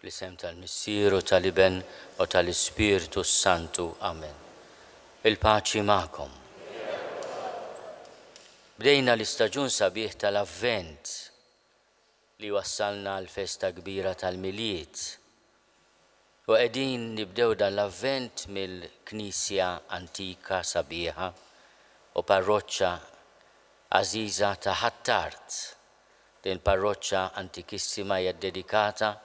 Bl-isem tal-Missieru tal-Iben u tal-Ispiritu Santu. Amen. Il-paċi magħkom. Bdejna l-istaġun sabiħ tal-Avvent li wassalna l-festa kbira tal-Miliet. U qegħdin nibdew dan l-Avvent mill-Knisja Antika sabiħa u parroċċa Għażiża ta' Ħattart. Din parroċċa antikissima hija dedikata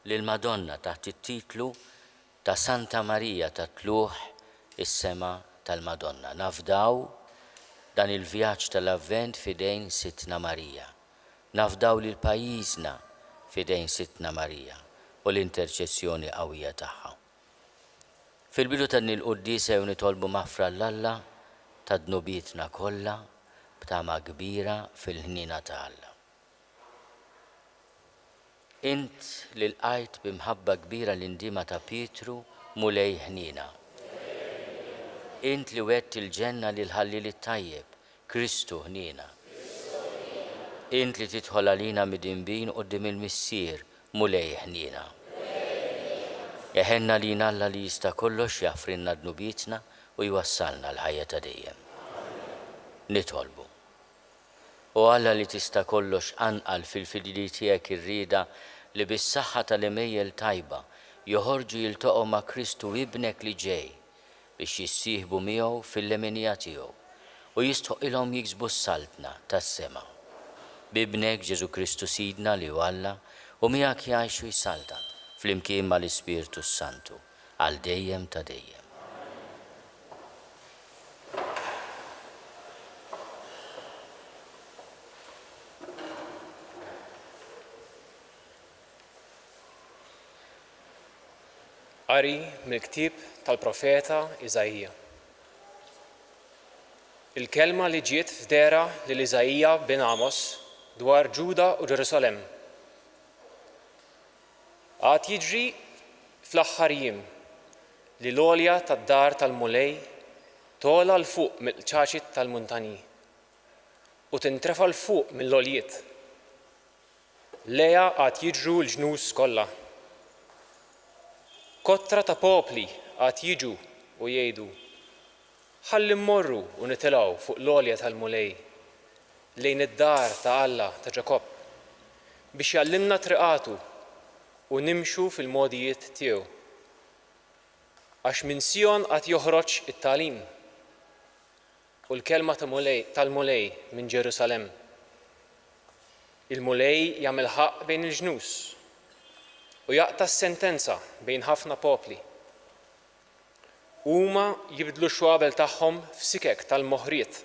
lil Madonna taħt it-titlu ta' Santa Marija ta' tluħ is-sema tal-Madonna. Nafdaw dan il-vjaġġ tal-Avvent fidejn Sittna Marija. Nafdaw lil pajjiżna fidejn Sittna Marija u l-interċessjoni qawwija tagħha. Fil-bidu tan il-Quddisa jew nitolbu maħfra l-Alla ta' dnubietna kollha b'tama kbira fil-ħnina ta' Alla. Int li l-qajt bimħabba kbira l-indima ta' Pietru mulej ħnina. Int li wett il-ġenna li l-ħallil it-tajjeb, Kristu ħnina. Int li tidħol għalina mid-inbin qudiem il-Missier mulej ħnina. Jeħenna lina Alla li jista' kollox jaffrinna dnubietna u jwassalna l-ħajja ta' dejjem. Nitolbu. U Alla li tista' kollox anqal fil-fidili tiegħek irrieda li bis-saħħa tal-imejjel tajba joħorġu jiltaqgħu ma' Kristu ibnek li ġej biex jissieħbu miegħu fil-leminija tiegħu u jistħoqilhom jiksbu s-saltna tas-sema. Bibnek Ġesu Kristu Sidna li hu Alla u miegħek jgħixu jsaltan flimkien mal-Ispiritu Santu għal dejjem ta' dejjem. Qari mill-ktieb tal-profeta Iżajija. Il-kelma li ġiet f'dera lil Iżajija bin Amos dwar Ġuda u Ġerusalem. Għad jiġri fl-aħħar jiem li l-għolja tad-dar tal-mulej togħla l fuq mill-ċaċit tal-muntani u tintrefa l fuq mill-għoljiet. Leja għad jiġru l-ġnus kollha. Kottra ta' popli għad jiġu u jgħidu ħalli mmorru u nitilgħu fuq l-għolja tal-mulej lejn id-dar ta' Alla ta' Ġakob biex jgħallimna triqatu u nimxu fil-modijiet tiegħu. Għax minn Sion għad joħroġ it-tagħlim u l-kelma tal-mulej minn Ġerusalem. Il-mulej jagħmel ħaq bejn il-ġnus u jaqta' s-sentenza bejn ħafna popli. Huma jibdlu x-xwabel tagħhom f'sikek tal-moħriet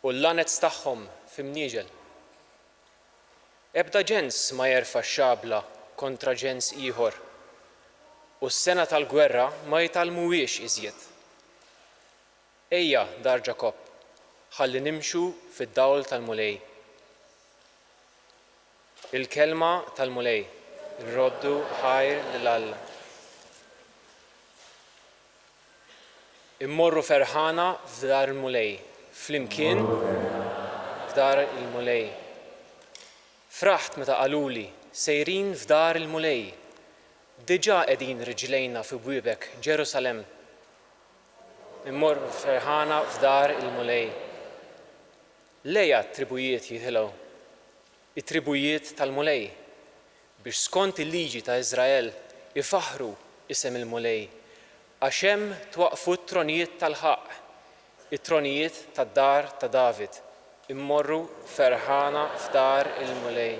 u l-lanezz tagħhom f'imnieġel. Ebda ġens ma jerfa' x-xabla kontra ġens ieħor u s-sena tal-gwerra ma jitalmuhiex iżjed. Ejja dar Ġakob, ħalli nimxu fid-dawl tal-mulej. Il-kelma tal-mulej. Roddu ħajr lil Alla. Immorru ferħana f'dar il-mulej, flimkien f'dar il-mulej. Fraħt meta qaluli sejrin f'dar il-mulej, diġà qegħdin riġlejna fi bwiebek Ġerusalem. Immorru ferħana f'dar il-mulej. Lejja t-tribujiet jitilgħu, it-tribujiet tal-mulej biex skont il-liġi ta' Iżrael ifaħru isem il-mulej għax hemm twaqfu t-tronijiet tal-ħaq, it-tronijiet tad-dar ta' David, immorru ferħana f'dar il-mulej.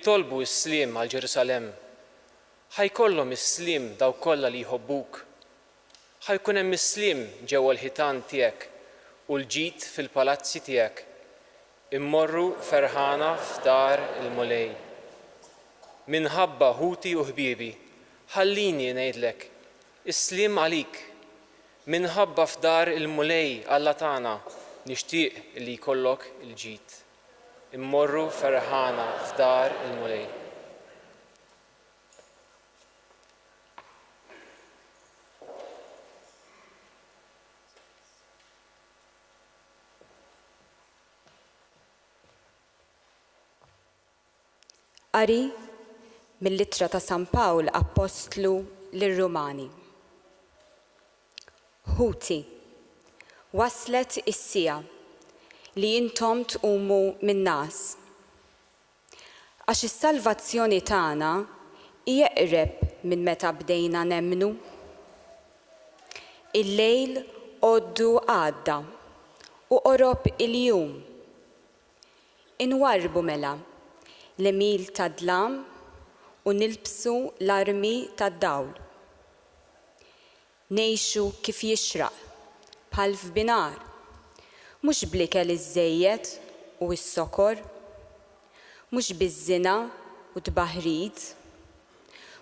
Itolbu s-sliem għal Ġerusalem, ħajkollhom is-sliem dawk kollha li jħobbuk. Ħajkun hemm is-sliem ġewwa l-ħitan tiegħek u l-ġid fil-palazzi tiegħek, immorru ferħana f'dar il-mulej. Minħabba ħuti u ħbiebi, ħallini ngħidlek, is-sliem għalik. Minħabba f'dar il-mulej Alla tagħna nixtieq li jkollok il-ġid. Immorru ferħana f'dar il-mulej. Qari mill-Littra ta' San Pawl Apostlu lir-Rumani. Ħuti, waslet is-sija li intom tqumu min-nas. Għax is-salvazzjoni tagħna hija qreb minn meta bdejna nemmnu. Il-lejl għoddu għadda u qorob il-jum. Inwarbu mela l-emil tad-dlam u nilbsu l-armi tad-dawl. Ngħixu kif jixraq bħal f'binar, mhux bl-ikel iż-żejjed u s-sokor, mhux biż-żina u t-baħrid,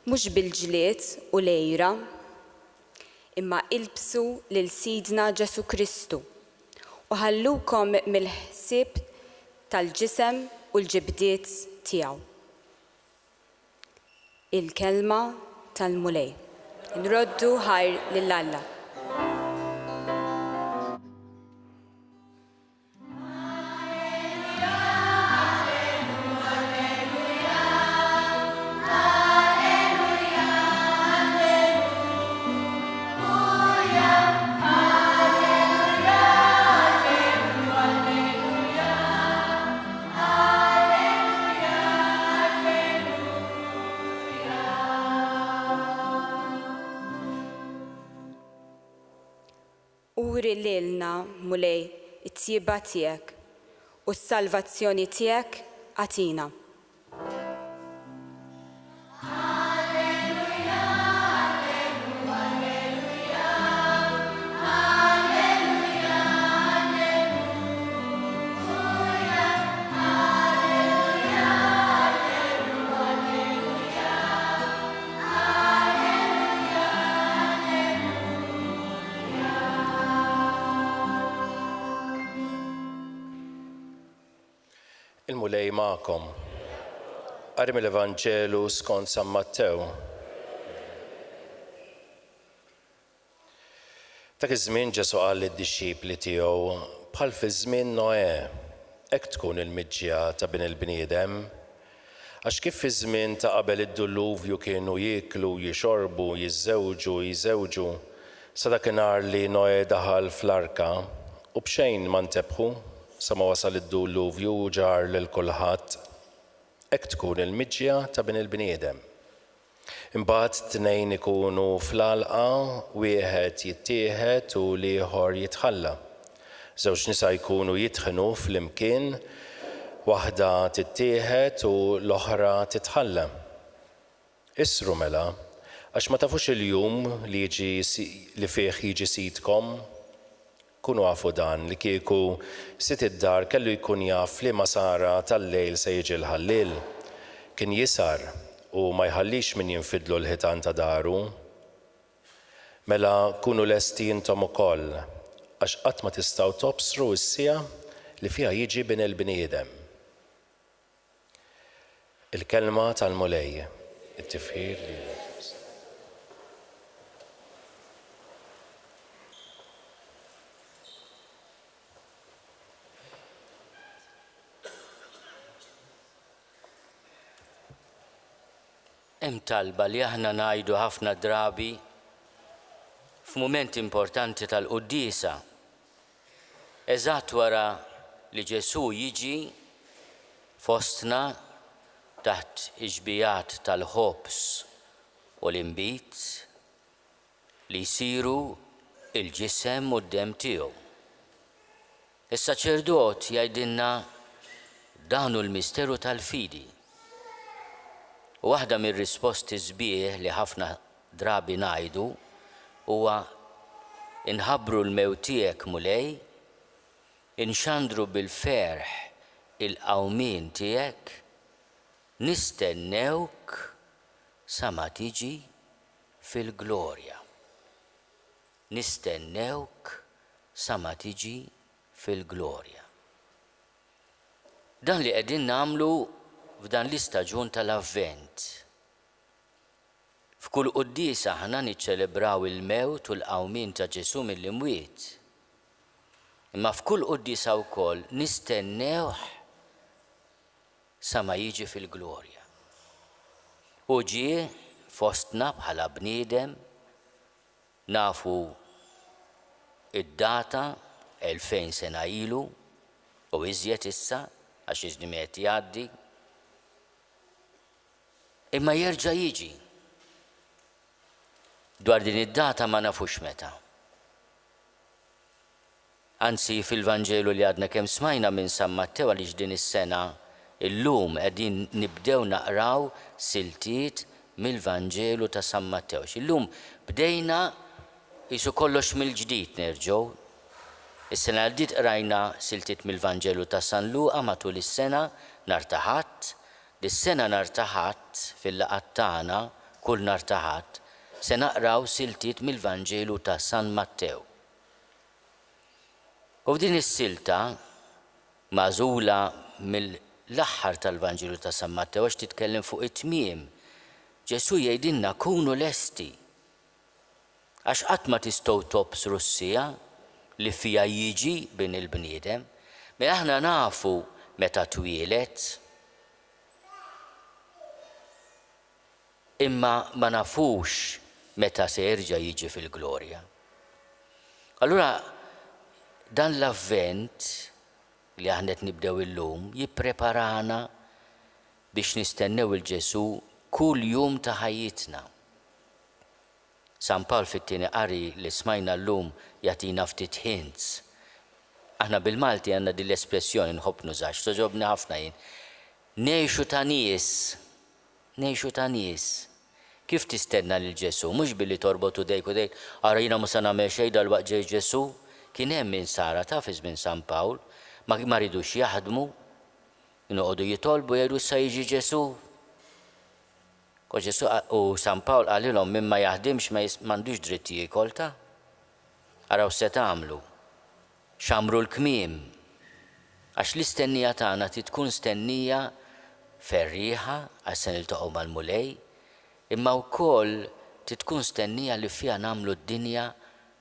mhux bil-ġlied u lejra, imma ilbsu lil Sidna Ġesu Kristu u ħallukom mill-ħsieb tal-ġisem u l-ġibdiet tiegħu. Il-kelma tal-mulej. Nroddu ħajr lill-Alla. Uri lilna, mulej, it-tjiba tiegħek u s-salvazzjoni tiegħek għatina. Il-mulej magħkom. Qari mill-Evanġelu skont San Mattew. Dak iż-żmien Ġesu qal lid-dixxipli tiegħu bħal fi żmien Noè, hekk tkun il-miġġija ta' bin il-bniedem, għax kif fi żmien ta' qabel id-duluvju kienu jieklu, jixorbu, jiżżewġu, sa dakinhar li Noè daħal fl-arka u b'xejn ma ntebħu sa ma wasal id-duluvju u ġar lil kulħadd, hekk tkun il-miġġija ta' bin il-bniedem. Imbagħad tnejn ikunu fl-għalqa, wieħed jittieħed u l-ieħor jitħalla. Żewġ nisa jkunu jitħenu flimkien, waħda tittieħed u l-oħra titħalla. Isru mela, għax ma tafux il-jum li fih jiġi sidkom, kunu għafu dan li kieku sit id-dar kellu jkun jaf li ma sara tal-lejl se jiġi l-ħallil. Kien jisar u ma jħallix min jinfidlu l-ħitan ta' daru. Mela kunu lesti intom ukoll, għax qatt ma tistgħu tobsru s-sija li fiha jiġi bin il-bniedem. Il-kelma tal-mulej, it-tifħir li Hemm talba li aħna ngħidu ħafna drabi f'mument importanti tal-quddiesa, eżatt wara li Ġesu jiġi fostna taħt iġbijat tal-ħobs u l-inbit li jsiru il-ġisem u d-dem tiegħu. Is-saċerdot jgħidilna dan hu l-misteru tal-fidi. U waħda mir-risposti sbieħ li ħafna drabi ngħidu huwa inħabbru l-mewt tiegħek mulej, inxandru bil-ferħ il-qawmien tiegħek, nistennewk sa ma tiġi fil-glorja. Nistennewk sa ma tiġi fil-glorja. Dan li qegħdin nagħmlu f'dan l-istaġun tal-avvent. F'kull quddiesa aħna niċċelebraw il-mewt u l-qawmien ta' Ġesu mill-imwiet. Imma f'kull quddiesa wkoll nistennewh sa ma jiġi fil-glorja. U ġie fostna bħala bniedem nafu id-data 2000 sena ilu u iżjed issa għax iż-żmien qed jgħaddi. Imma jerġa' jiġi. Dwar din id-data ma nafux meta. Anzi fil-Vanġelu li għadna kemm smajna minn San Mattew għaliex din is-sena illum qegħdin nibdew naqraw siltiet mill-Vanġelu ta' San Mattew. Illum bdejna qisu kollox mill-ġdid nerġgħu. Is-sena l-ġdid qrajna siltiet mill-Vanġelu ta' San Luqa matul is-sena nhar ta' Ħadd. Dis-sena nhar ta' Ħadd fil-laqgħat tagħna kull nhar ta' Ħadd se naqraw siltiet mill-Vanġelu ta' San Mattew. U f'din is-silta magħżula mill-aħħar tal-Vanġelu ta' San Mattew għax titkellem fuq it-tmiem. Ġesu jgħidilna kunu lesti għax qatt ma tistgħu tobsru s-sija li fiha jiġi bin il-bniedem, mela aħna nafu meta twieled imma ma nafux meta se jerġa' jiġi fil-glorja. Allura dan l-avvent li aħna qed nibdew illum jippreparana biex nistennew il-Ġesu kull jum ta' ħajjitna. San Pawl fit-tieni qari li smajna llum jagħtina ftit hints. Aħna bil-Malti għandna din l-espressjoni nħobb nużax, toġobni ħafna jien. Ngħixu ta' nies, ngħixu ta' nies. Kif tistenna lil Ġesu? Mhux billi torbotu dejk u dejk, ara jiena mhux se nagħmel xejn dalwaqt ġej Ġesu. Kien hemm min sara taf iż-żmien San Pawl, ma ridux jaħdmu, noqogħdu jitolbu jgħidu issa jiġi Ġesu. U San Pawl qalilhom min ma jaħdimx m'għandux dritt jiekol ta'. Araw se tagħmlu. Xamru l-kmiem. Għax l-istennija tagħna tkun stennija ferrieħa għax se niltaqgħu mal-mulej, imma wkoll tkun stennija li fiha nagħmlu d-dinja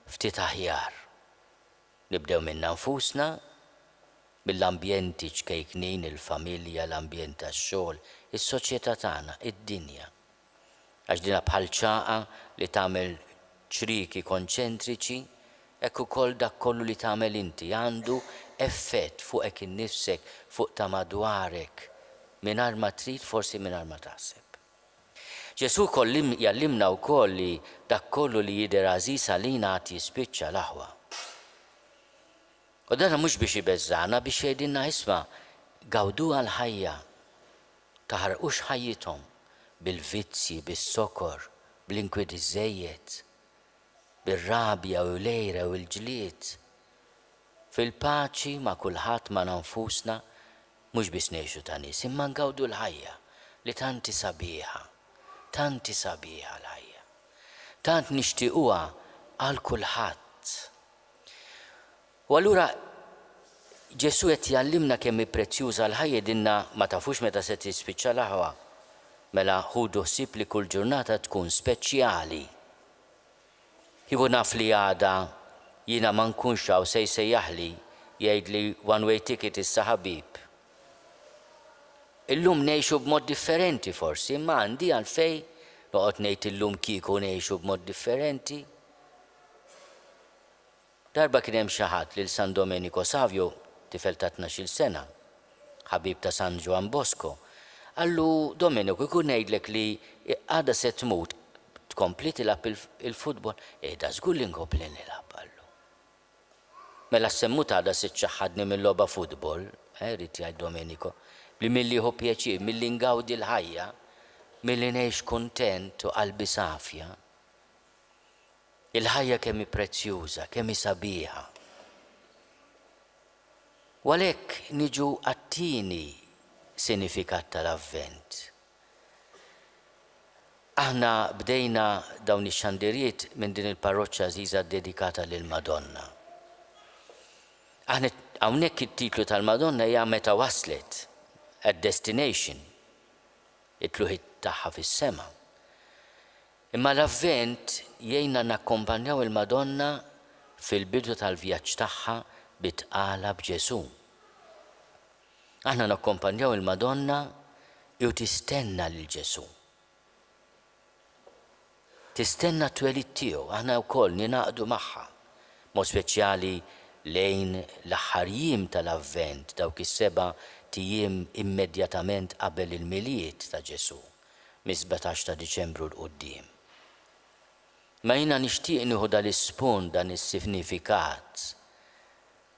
ftit aħjar. Nibdew minna nfusna, mill-ambjenti ċkejknin, il-familja, l-ambjent tax-xogħol, is-soċjetà tagħna, id-dinja. Għax dina bħal ċaqa li tagħmel ċriki konċentriċi, hekk ukoll dak kollu li tagħmel inti għandu effett fuqek innifsek, fuq ta' madwarek, mingħajr ma trid forsi mingħajr ma taħseb. Ġesu jallimna wkoll li dak kollu li jidher għażiż għalina għad jispiċċa l-aħwa. U dan mhux biex ibeżżana biex jgħidilna isma' gawdu għall-ħajja, taħarqux ħajjithom bil-vizzji, bis-sokor, bl-inkwid iżejjed, bir-rabja u l-lejra u l-ġlied. Fil-paċi ma' kulħadd ma' nfusna mhux biss ngħixu ta' nies, imma ngawdu l-ħajja li tanti sabiħa l-ħajja. Tant nixtiequha għal kulħadd. U allura Ġesu qed jgħallimna kemm hi prezzjuża l-ħajja dinna ma tafux meta se tispiċċa l-aħwa. Mela ħudu ħsieb li kull ġurnata tkun speċjali. Jieħu naf li għada jiena ma nkunx hawn se jsejjaħli jgħidli one way ticket issa ħabib. Illum ngħixu b'mod differenti forsi, imma għandi għalfejn noqgħod ngħid illum kieku ngħixu b'mod differenti. Darba kien hemm xi ħadd lil San Domenico Savio, tifel ta' 12 sena, ħabib ta' San Ġwan Bosco. Allu Domenico jkun ngħidlek li għada se tmut tkompli tilab il-futbol, da żgur li nkompli nilab allu. Mela semmut għada se tċaħħadni mill-logħba futbol, rid jgħid Domenico, li milli hu pjaċir, milli ngawdi l-ħajja, milli ngħix kuntent u qalbi safja. Il-ħajja kemm hi prezzjuża, kemm hi sabiħa. U għalhekk niġu għat-tieni sinifikat tal-avvent. Aħna bdejna dawn ix-xandiriet minn din il-parroċċa żgħira dedikata lil Madonna. Aħna hawnhekk it-titlu tal-Madonna hija meta waslet, ad-destination, it-tluħiet tagħha fis-sema. Imma l-avvent jgħinna nakkompanjaw il-Madonna fil-bidu tal-vjaġġ tagħha bitqala b'Ġesu. Aħna nakkompanjaw il-Madonna u tistenna lil Ġesu. tistenna t-twelid tiegħu, aħna wkoll ninaqdu magħha. Mod speċjali lejn l-aħħar jiem tal-Avvent, dawk is-7 tiem immedjatament qabel il-miliet ta' Ġesu, mis-17 ta' Diċembru l-qudiem. Ma jiena nixtieq nieħu dal-ispun dan is-sinifikat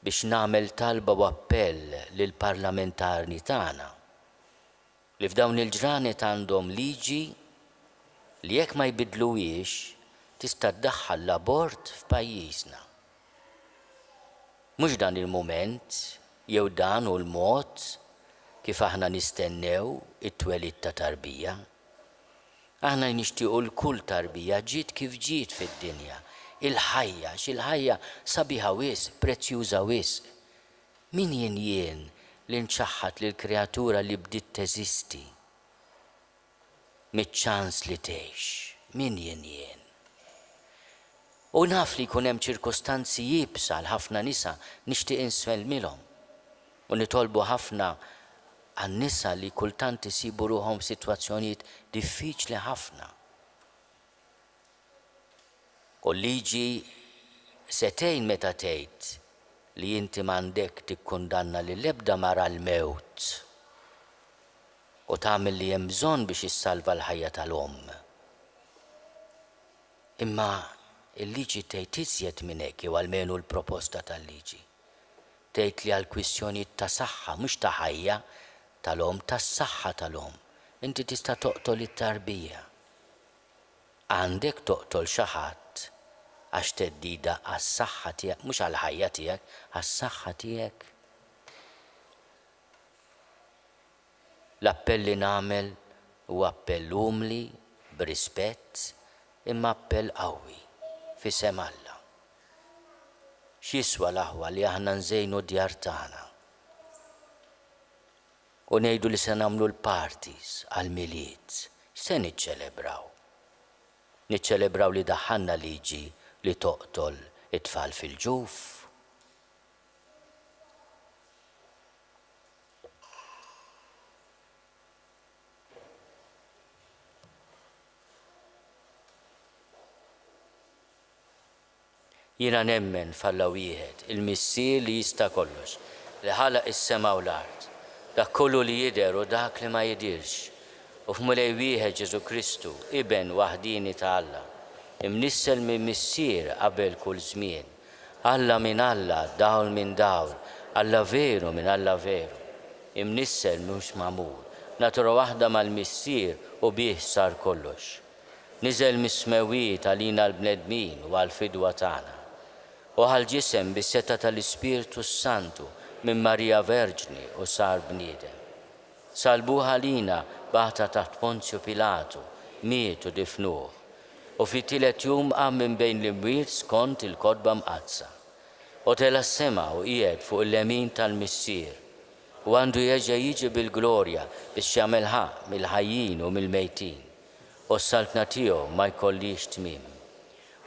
biex nagħmel talba u appell lill-parlamentarji tagħna li f'dawn il-ġranet għandhom liġi li jekk ma jbidluhiex tista' ddaħħal l-abort f'pajjiżna. Mhux dan il-mument jew dan hu l-mod kif aħna nistennew it-twelid ta' tarbija. Aħna nixtiequ l-kull tarbija ġiet kif ġiet fid-dinja. Il-ħajja, x'il-ħajja sabiħa wisq, prezzjuża wisq. Min jien li nċaħħat lill-kreatura li bdiet teżisti miċ-ċans li tgħix. Min jien. U naf li jkun hemm ċirkostanzi jibsa l ħafna nisa nixtieq insellmilhom u nitolbu ħafna għan-nisa li kultant isibu ruhom f'sitwazzjonijiet diffiċli ħafna. U liġi setejn meta tgħid li inti m'għandek tikkundanna lill-ebda mara l-mewt u tagħmel li hemm bżonn biex issalva l-ħajja tal-omm. Imma il-liġi tgħid iżjed minn hekk jew almenu l-proposta tal-liġi. Tgħid li għall-kwistjonijiet ta' saħħa mhux ta' ħajja tal-omm, tas-saħħa tal-omm. Inti tista' toqtol it-tarbija. Għandek toqtol xi ħadd għax teddida għas-saħħa tiegħek, mhux għall-ħajja tiegħek, għas-saħħa tiegħek. L-appell li nagħmel huwa appell umli, b'rispett, imma appell qawwi f'isem Alla. X'jiswa l-aħwa li aħna nżejnu d-djar tagħna u ngħidu li se nagħmlu l-parties għall-miliet, se niċċelebraw. Niċċelebraw li daħħalna liġi li toqtol it-tfal fil-ġuf. Jiena nemmen f'Alla wieħed, il-Missier li jista' kollox, li ħalaq is-sema u l-art, dak kollu li jidher u dak li ma jidirx, u f'mulej wieħed Ġesu Kristu, Iben waħdini ta' Alla, imnissel minn Missier qabel kull żmien, Alla minn Alla, dawl minn dawl, Alla veru minn Alla veru, imnissel mhux magħmul, natura waħda mal-Missier u bih sar kollox. Niżel mis-smewiet għalina l-bnedmin u għall-fidwa tagħna. U għal-ġisem bis-seta tal-Ispiritu Santu minn Marija Verġni u sar bniedem. Salbuha lina baħta taħt Ponzju Pilatu, miet u difnuh. U fit-tielet jum qam minn bejn l-imwiet skont il-kodba mqazza. U tela s-sema u qiegħed fuq il-lemin tal-Missier. U għandu jerġa' jiġi bil-glorja biex jagħmel ħaq mill-ħajjin u mill-mejtin. U s-saltna tiegħu ma jkollix tmiem.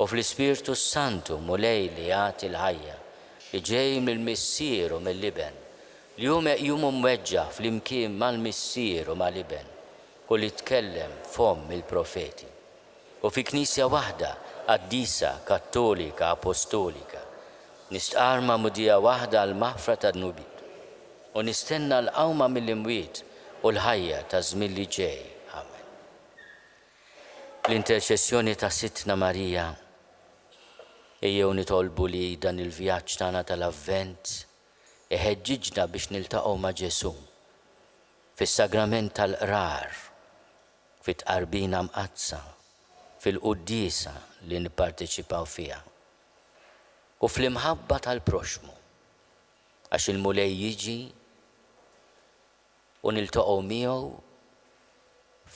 U fl-Ispiritu Santu mulej li jagħti l-ħajja li ġej mill-Missier u mill-Iben, li jum mweġġa fl-imkien mal-Missier u mal-Iben, u li tkellem fom il-profeti. U fi Knisja waħda, qaddisa, kattolika, apostolika, nistqarma mudija waħda għal-maħfra tad-nubit, u nistenna l-qawma mill-imwiet u l-ħajja ta' żmien li ġej. Amen. L-interċessjoni ta' Sittna Marija, ejjew nitolbu li dan il-vjaġġ tagħna tal-Avvent iħeġġiġna biex niltaqgħu ma' Ġesu fis-sagrament tal-qrar, fit-tqarbina mqazza, fil-qudiesa li nipparteċipaw fiha u fl-imħabba tal-proxmu għax il-mulej jiġi u niltaqgħu miegħu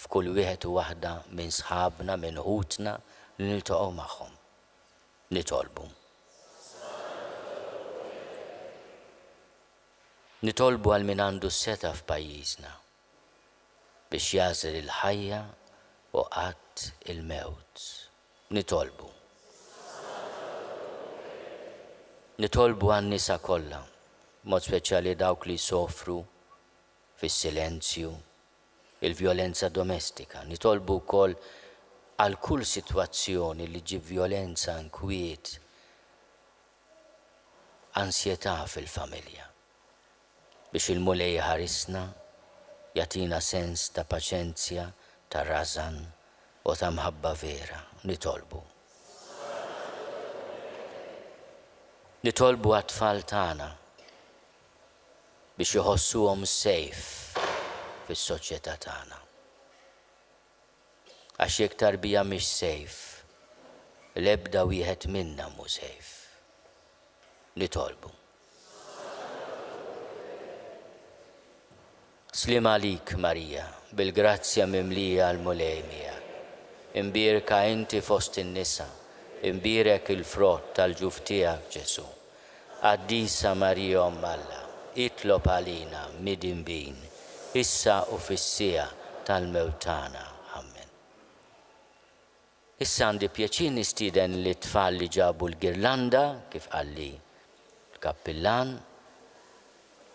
f'kull wieħed u waħda minn sħabna, minn ħutna li niltaqgħu magħhom. Nitolbu. Nitolbu għal min għandu seta f'pajjiżna biex jażel il-ħajja u qatt il-mewt. Nitolbu. Nitolbu għan-nisa kollha, mod speċjali dawk li jsofru fis-silenzju, il-vjolenza domestika. Nitolbu wkoll għal kull sitwazzjoni li ġib violenza, inkwiet, ansjetà fil-familja. Biex il-mulej ħarisna, jatina sens ta' paċenzja, ta' razan u ta' mħabba vera. Nitolbu. Nitolbu għat-tfal tagħna biex iħossuhom sejf fis-soċjetà tagħna. Għax jekk tarbija mhix sejf, l-ebda wieħed minnha mhu sejf. Nitolbu. Slim għalik, Marija, bil-grazzja mimlija għal-mulej miegħek. Imbierka inti fost in-nisa, imbierek il-frott tal-ġuf tiegħek Ġesu. Qaddisa Marija Omm Alla, itlob għalina midin bin, issa u fis-sija tal-mewt tagħna. Amen. Issa għandi pjaċir nistieden li tfal li ġabu l-girlanda, kif qalli l-kappillan,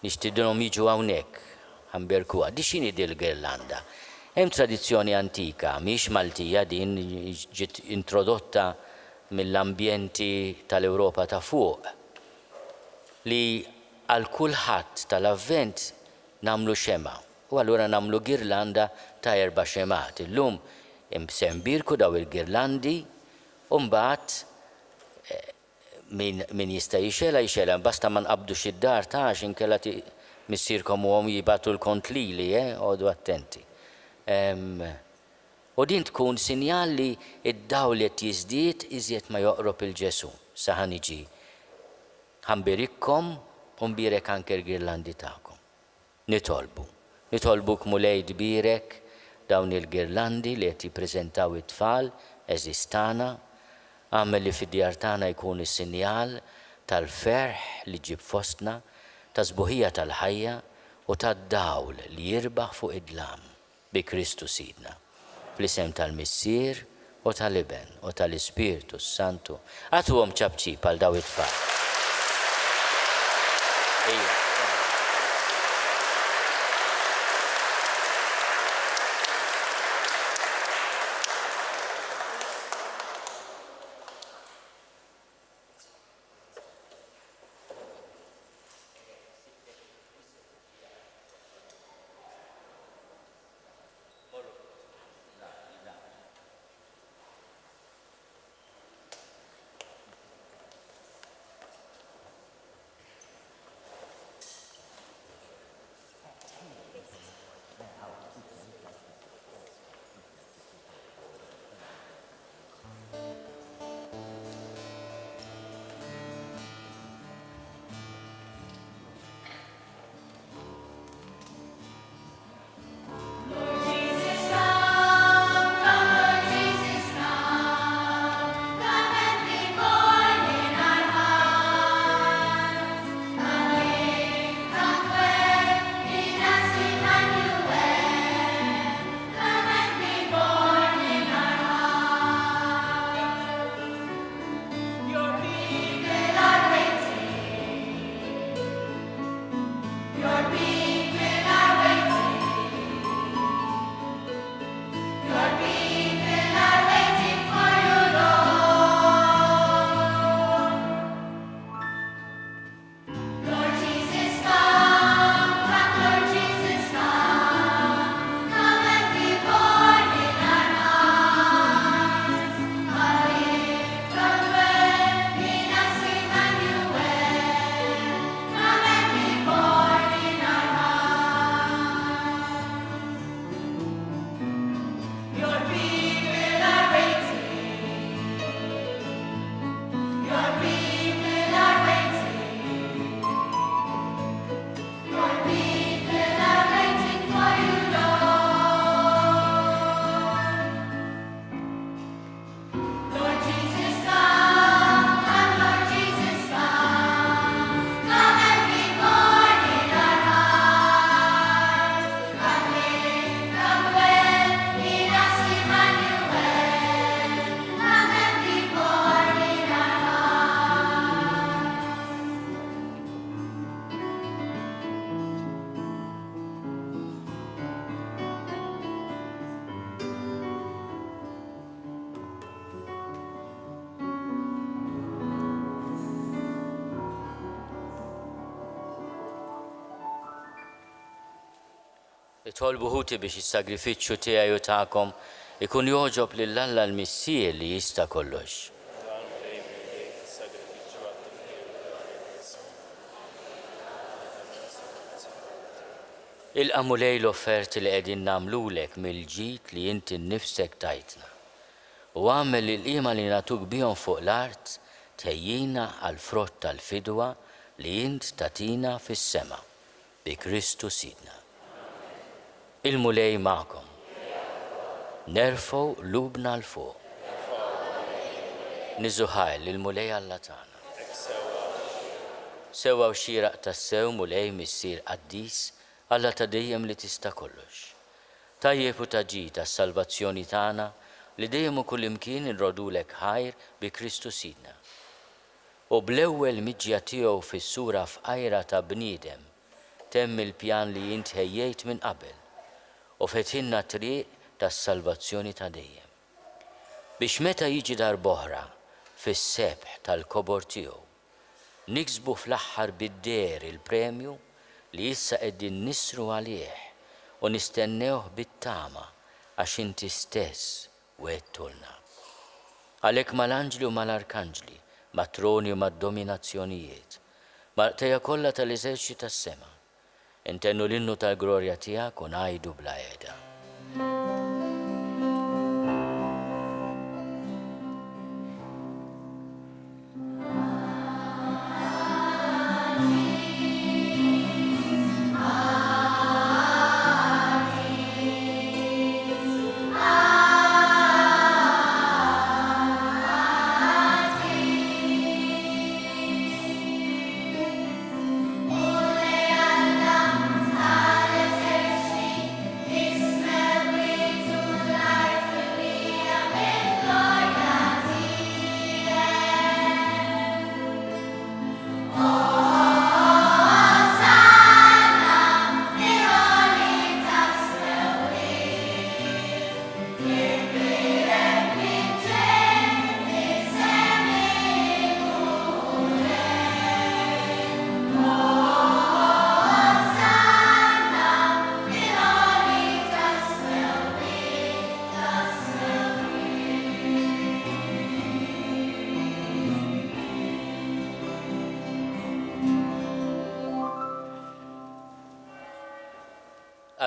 nixtieduhom jiġu hawnhekk ħamberkuha. Di x'inhi din l-girlanda? Hemm tradizzjoni antika, mhix Maltija, din ġiet introdotta mill-ambjenti tal-Ewropa ta' fuq, li għal kulħadd tal-avvent nagħmlu xema. U allura nagħmlu girlanda ta' 4 xemat. Illum sembirku daw il-girlandi u mbagħad min jista' jixela, basta ma nqabdux id-dar ta' inkella missierkom u jibatu l-kont lili, għodu attenti. U din tkun sinjal li id-dawl qed jiżdied iżjed ma joqrob il-Ġesu. Saħan iġi. Ħambirikkom u mbirek anke l-girlandi tagħkom. Nitolbuk mulej dbirek dawn il-girlandi li qed jippreżentaw it-tfal eżistana, għamel li fid-djar tagħna jkun is-sinjal tal-ferħ li ġib fostna, ta' żbuħija tal-ħajja u tad-dawl li jirbaħ fuq id-dlam bi Kristu Sidna. Fl-isem tal-Missier u tal-Iben u tal-Ispiritu Santu. Għatuhom ċabċib għal daw it-tfal. Itolbu ħuti biex is-sagrifiċċju tiegħi u tagħkom ikun joġob lill-Alla l-Missier li jista' kollox. Il-qamu lej l-offerti li qegħdin nagħmlulek mill-ġid li inti nnifsek tajtna. U għamel il-qima li nagħtuk bihom fuq l-art tħejjina għal frott tal-fidwa li int tatina fis-sema bi Kristu Sidna. Il-mulej magħkom. Nerfgħu lubna l fuq. Niżuħaj il-mulej Alla tagħna. Sewwa xieraq tas-sew mulej missier qaddis Alla ta' dejjem li tista' kollox. Tajjeb u taġġid għas-salvazzjoni tagħna li dejjem u kullimkien inrodulek ħajr bi Kristu Sidna. U bl-ewwel miġja tiegħu fis-sura f'qajra ta' bniedem temm il-pjan li int ħejjejt minn qabel u fetħilna triq tas-salvazzjoni ta' dejjem. Biex meta jiġi darb'oħra fis-sebħ tal-kobor tiegħu niksbu fl-aħħar bid-der il-premju li issa qegħdin nisru għalih u nistennewh bit-tama għax inti stess wettulna. Għalhekk mal-anġli u mal-arkanġli, mat-troni u mad-dominazzjonijiet, mal-qtejja kollha tal-eżerċit tas-sema, intennu l-innu tal-glorja tiegħek u ngħidu bla qiegħda.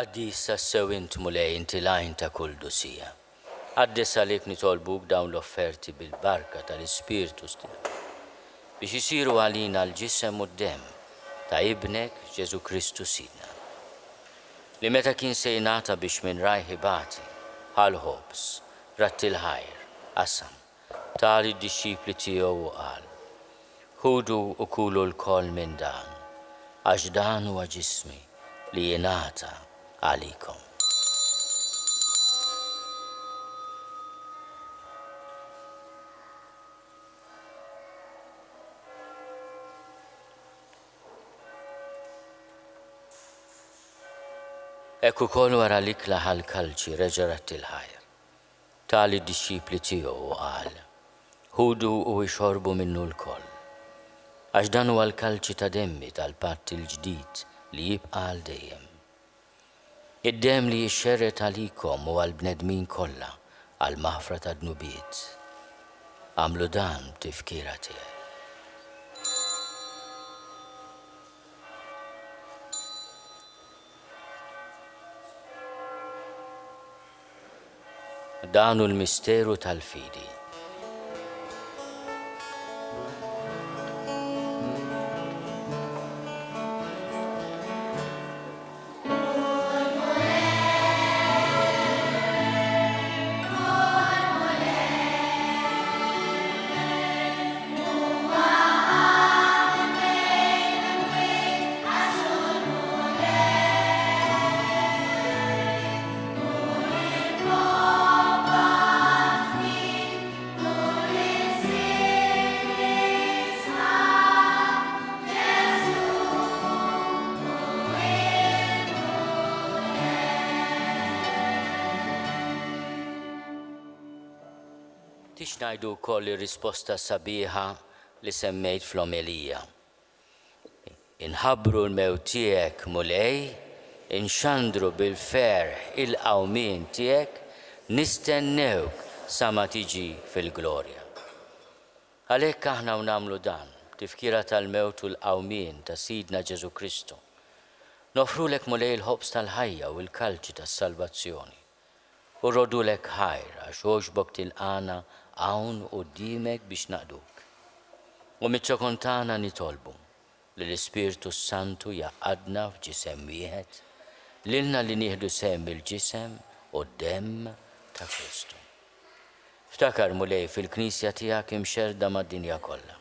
Għaddis sassew int mulej inti lajn ta' kull dusija. Għaddis għalik nitolbuk dawn l-offerti bil-barka tal-Ispirtu Stinu biex isiru għalina l-ġisem u d-dem ta' ibnek Ġesu Kristu Sidna. Li meta kien sejnata biex minn rajħi bati, ħal-ħobs, rattil ħajr, qasam, tali d-disċipli tiegħu u qal: ħudu u kulu l-koll minn dan, għax dan huwa ġismi li jingħata għalikom. Ekku kol wara l-ikla ħal-kalċi reġa' rattil ħajr. Tali d-disċipli tiegħu u qal: ħudu u jxorbu minnu l-koll. Għax dan huwa l-kalċi ta' demmi tal-patt il-ġdid li jibqa' għal dejjem. Id-dem li jixxerret għalikom u għal-bnedmin kollha għal-maħfra ta' dnubiet. Għamlu dan b'tifkira tiegħek. Dan hu l-misteru tal-fidi. Tix ngħidu wkoll ir-risposta sabiħa li semmejt fl-omelija. Inħabbru l-mewt tiegħek mulej, inxandru bil-ferħ il-qawmien tiegħek, nistennewk sa ma tiġi fil-glorja. Għalhekk aħna nagħmlu dan, tifkira tal-mewt u l-qawmien ta' Sidna Ġesu Kristu. Nofrulek mulej il-ħobs tal-ħajja u l-kalċi tas-salvazzjoni. U rrodulek ħajr għax għoġbok tilqana hawn quddiemek biex naqduk. U miċ-ċokontana nitolbu li l-Ispirtu Santu jaqadna f'ġisem wieħed, lilna li nieħdu sehem il-ġisem u d-demm ta' Kristu. Ftakar mulej fil-Knisja tiegħek imxerda mad-dinja kollha.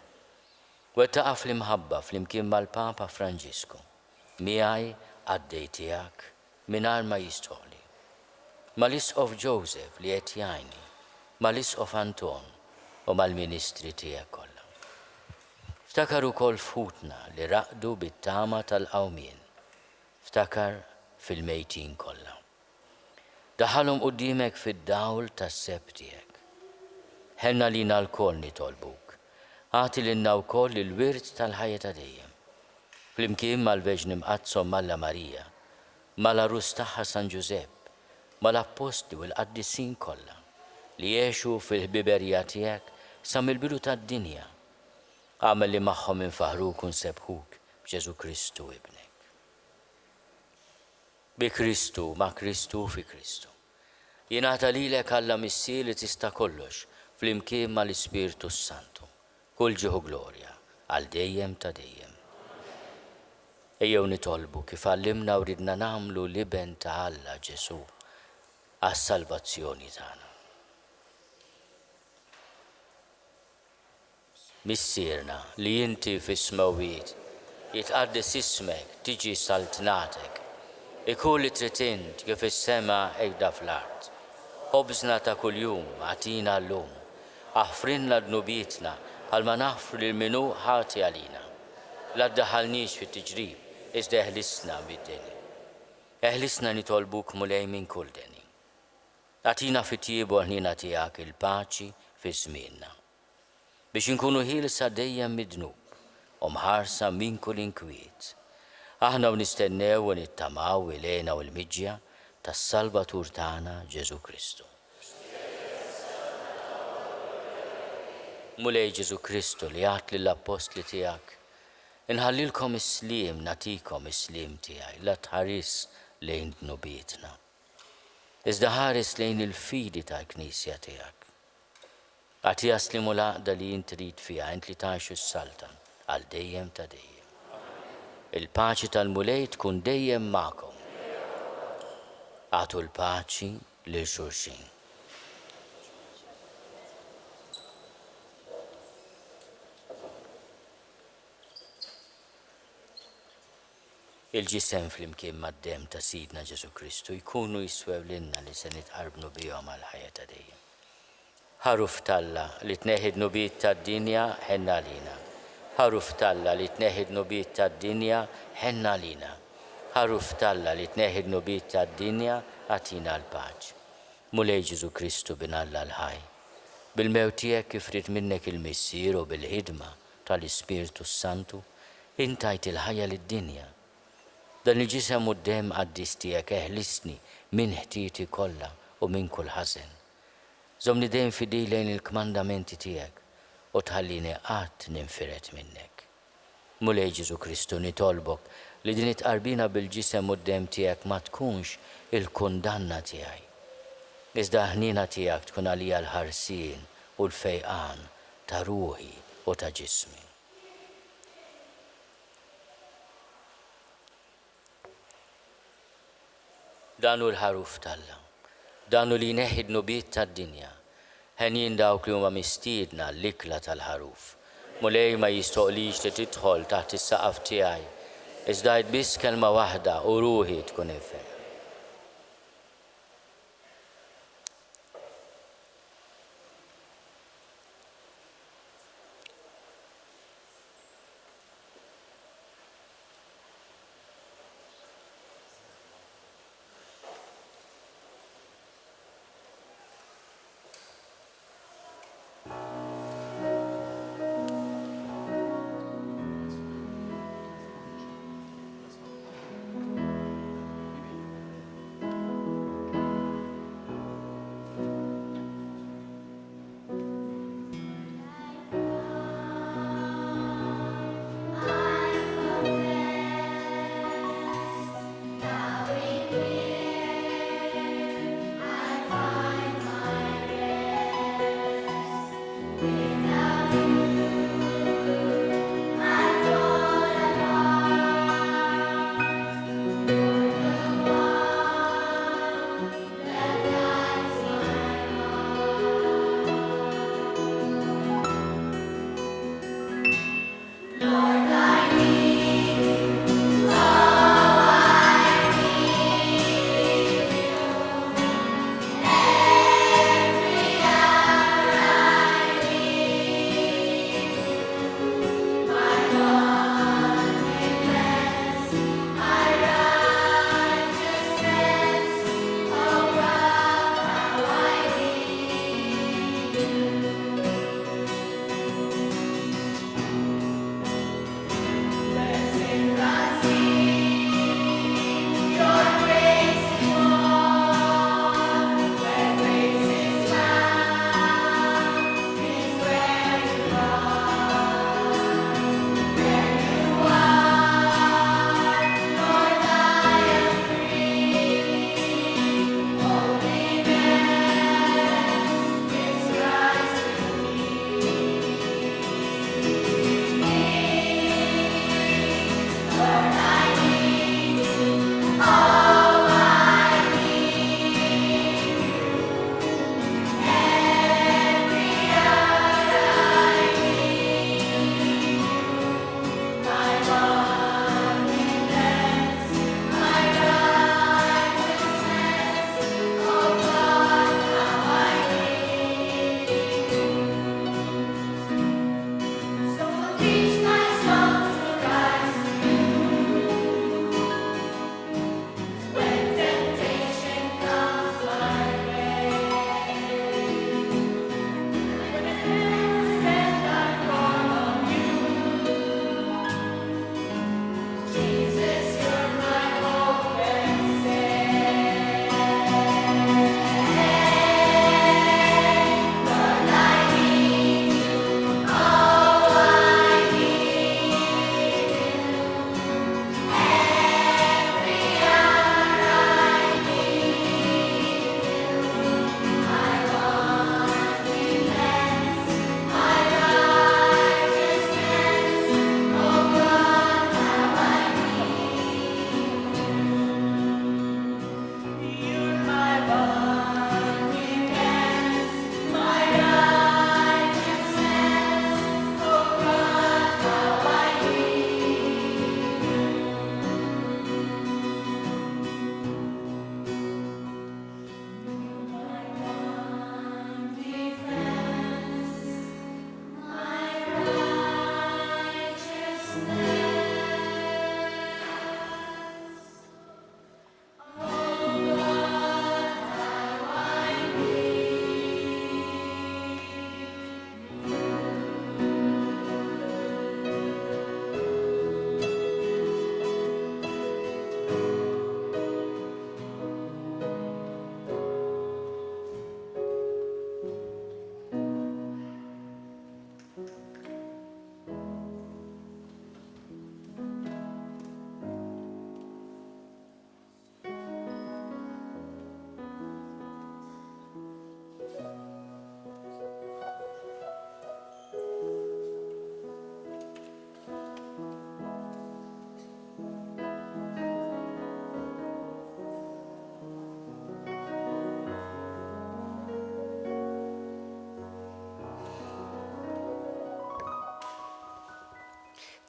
Wettaqa' fl-imħabba flimkien mal-Papa Franġisku. Miegħi għaddej tiegħek mingħajr ma jistoħli. Mal-Isqof Joseph li qed jgħinni, mal-Isqof Anton u mal-Ministri tiegħek kollha. Ftakar ukoll futna li raqdu bit-tama tal-qawmien. Ftakar fil-mejtin kollha. Daħalhom quddiemek fid-dawl tas-seb tiegħek. Ħenna lina l-koll nitolbuk. Għati lilna wkoll il-wirt tal-ħajja ta' dejjem. Flimkien mal-Veġni Mqazzom Malla Marija, mal-Arus tagħha San Ġusepp, mal-Apostli u l-Qaddissin kollha li jgħixu fil-ħbiberija tiegħek sa mill-bidu tad-dinja. Għamel li magħhom infaħruk u nsebħuk b'Ġesu Kristu ibnek. Bi Kristu, ma' Kristu fi Kristu. Jingħata lilek Alla missier li tista' kollox flimkien mal-Ispirtu Santu. Kull ġieħu glorja għal dejjem ta' dejjem. Ejjew nitolbu kif għallimna u ridna nagħmlu liben ta' Alla Ġesu għas-salvazzjoni tagħna. Missierna li inti fis-smawiet jitqaddis ismek tiġi saltnatek, ikun li trid int kif is-sema hekk fl-art. Ħobżna ta' kuljum għatina llum, aħfrinna dnubietna bħalma naħfru lil minhu ħati għalina. La ddaħħalniex fit-tiġrib iżda eħlisna mid-deni. Eħlisna nitolbuk mulej minn kull deni. Għatina fit-tiebu ħnina tiegħek il-paċi fi żmienna. Biex inkunu ħielsa dejjem mid-dnub u mħarsa minn kull inkwiet. Aħna nistennew u nittamaw il-għena u l-miġja tas-Salvatur tagħna Ġesu Kristu. Mulej Ġesu Kristu li għat lill-Apostli tiegħek, inħallilkom is-sliem natikom is-sliem tiegħi la tħares lejn dnubietna. Iżda ħares lejn il-fidi tal-Knisja tiegħek. Għati jaslimu laqda li jintrid fija, int li taħxu s-saltan, għal dejjem ta' dejjem. Il-paċi tal-mulej tkun dejjem ma'kom. Għatu l-paċi lil xulxin. Il-ġisem flimkien mad-dem ta' Sidna Ġesu Kristu jkunu jiswew lilna li se nitqarbnu bihom għal ħajja ta' dejjem. Ħaruf talla li tneħid nubiet tad-dinja ħenna lina. Ħaruf talla li tneħid nubiet tad-dinja ħenna lina. Ħaruf talla li tneħid nubiet tad-dinja għatina l-paċ. Mulej Ġesu Kristu bin Alla l-ħaj. Bil-mewt tiegħek kif rid minnek il-missier u bil-ħidma tal-Ispirtu Santu intajt il-ħajja lid-dinja. Dan il-ġisem u d-dem qaddis tiegħek eħlisni minn ħtieti kollha u minn kull ħażen. Żomni dejjem fidej lejn il-kmandamenti tiegħek u tħallini qatt ninfiret minnek. Mulej Ġesu Kristu nitolbok li din it-qarbina bil-ġisem u d-dem tiegħek ma tkunx il-kundanna tiegħi. Iżda ħnina tiegħek tkun għalija l-ħarsien u l-fejqan ta' ruħi u ta' ġismi. Danu l-ħaruf talla. Danu li neħid nubiet tad-dinja, ħenjin dawk li huma mistiedna l-ikla tal-ħaruf. Mulej ma jistoqlix li tidħol taħt is-saqaf tiegħi, iżda biss kelma waħda u ruħi tkun ifhem.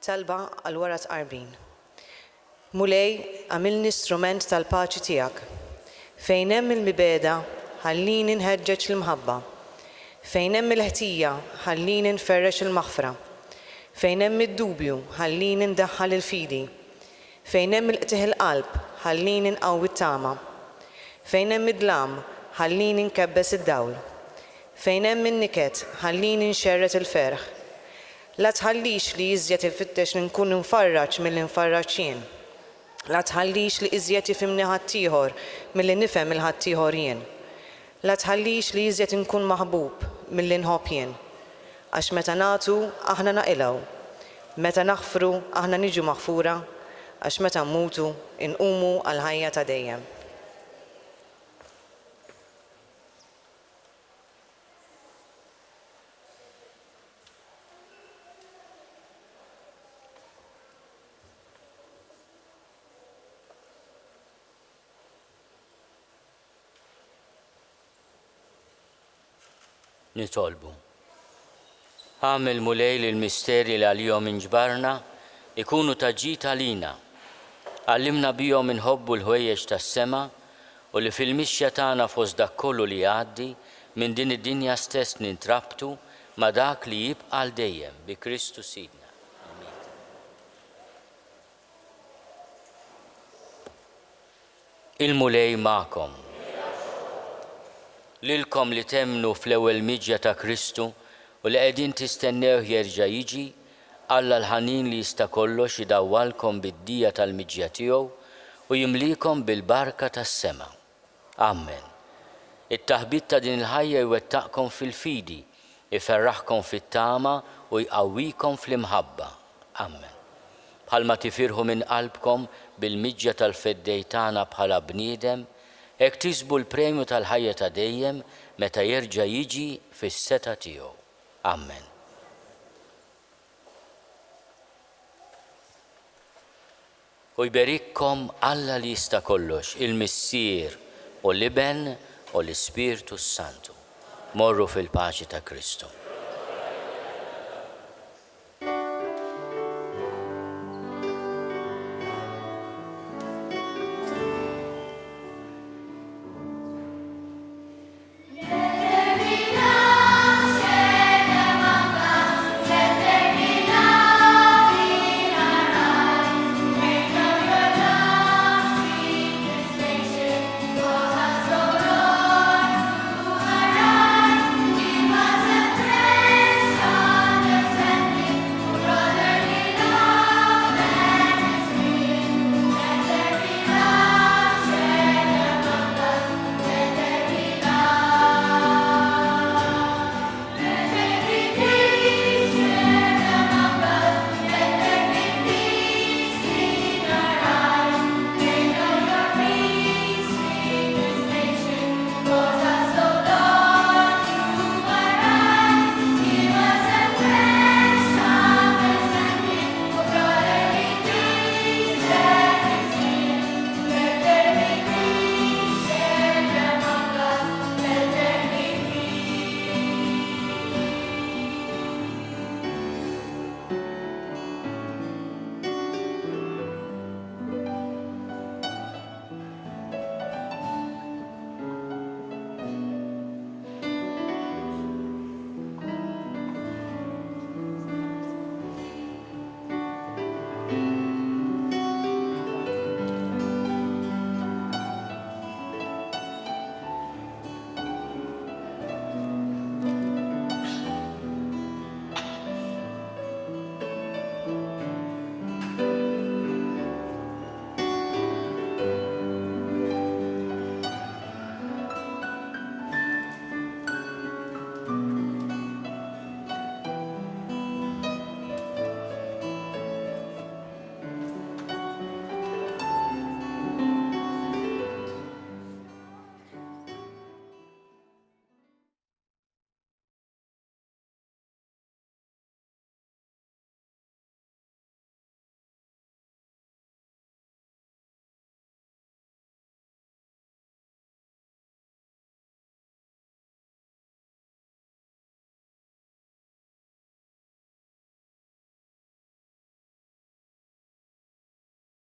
Talba għal wara tqarbin. Mulej għamilni strument tal-paċi tiegħek. Fejn hemm il-mibeda ħallini nħeġġeġ l-mħabba. Fejn hemm il-ħtija ħallini nferrex il-maħfra. Fejn hemm id-dubju ħallini ndaħħal il-fidi. Fejn hemm il-qtieħ il-qalb ħallini nqawwi t-tama. Fejn hemm id-dlam ħallini nkebbes id-dawl. Fejn hemm in-niket ħallini nxerret il-ferħ. La tħallix li iżjed ifittex li nkun nfarraġ milli nfarraġ jien. La tħallix li iżjed ifhimni ħaddieħor milli nifhem il-ħaddieħor jien. La tħallix li iżjed inkun maħbub milli nħobb jien. Għax meta nagħtu aħna naqilgħu. Meta naħfru aħna niġu maħfura, għax meta nmutu inqumu għal ħajja ta' dejjem. Nitolbu. Għamil mulej l-misteri li għal-jom inġbarna ikunu taġġita lina. Għallimna bijom inħobbu l-ħwejjeġ tas-sema u li fil-mixja tagħna fost dak kollu li għaddi minn din id-dinja stess nintrabtu ma dak li jibqa' għal dejjem bi Kristu Sidna. Il-mulej ma'kom. Lilkom li temnu fl-ewwel miġja ta' Kristu u li qegħdin tistennew jerġa' jiġi, Alla l-ħanin li jista' kollox idawwalkom bid-dija tal-miġja tiegħu u jimlikom bil-barka tas-sema. Amen. It-taħbit ta' din il-ħajja jwettaqkom fil-fidi, iferraħkom fit-tama u jqawwikom fl-imħabba. Amen. Bħalma tifirħu minn qalbkom bil-miġja tal-feddej tagħna bħala bniedem, hekk tisbu l-premju tal-ħajja ta' dejjem meta jerġa' jiġi fis-seta tiegħu. Amen. U jberikkom Alla li jista' kollox, il-Missier u l-Iben u l-Ispirtu Santu. Morru fil-paċi ta' Kristu.